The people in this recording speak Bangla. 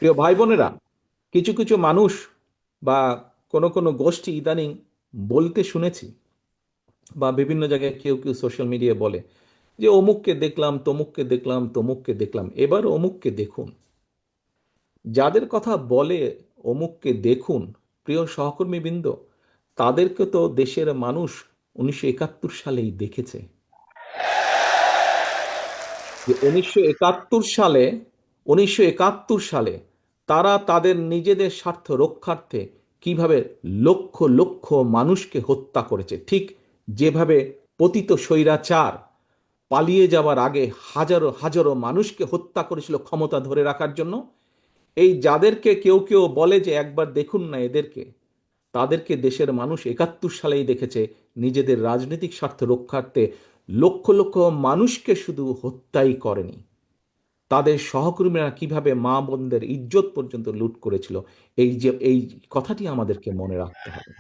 প্রিয় ভাই বোনেরা, কিছু কিছু মানুষ বা কোনো কোনো গোষ্ঠী ইদানিং বলতে শুনেছি, বা বিভিন্ন জায়গায় কেউ কেউ সোশ্যাল মিডিয়ায় বলে যে অমুককে দেখলাম, তমুককে দেখলাম, তমুককে দেখলাম, এবার অমুককে দেখুন। যাদের কথা বলে অমুককে দেখুন, প্রিয় সহকর্মীবৃন্দ, তাদেরকে তো দেশের মানুষ 1971 সালেই দেখেছে। যে 1971 সালে তারা তাদের নিজেদের স্বার্থ রক্ষার্থে কিভাবে লক্ষ লক্ষ মানুষকে হত্যা করেছে, ঠিক যেভাবে পতিত স্বৈরাচার পালিয়ে যাওয়ার আগে হাজারো হাজারো মানুষকে হত্যা করেছিল ক্ষমতা ধরে রাখার জন্য। এই যাদেরকে কেউ কেউ বলে যে একবার দেখুন না এদেরকে, তাদেরকে দেশের মানুষ 71 সালেই দেখেছে নিজেদের রাজনৈতিক স্বার্থ রক্ষার্থে লক্ষ লক্ষ মানুষকে শুধু হত্যাই করেনি, তাদের সহকর্মীরা কিভাবে মা বোনদের ইজ্জত পর্যন্ত লুট করেছিল। এই কথাটি আমাদেরকে মনে রাখতে হবে।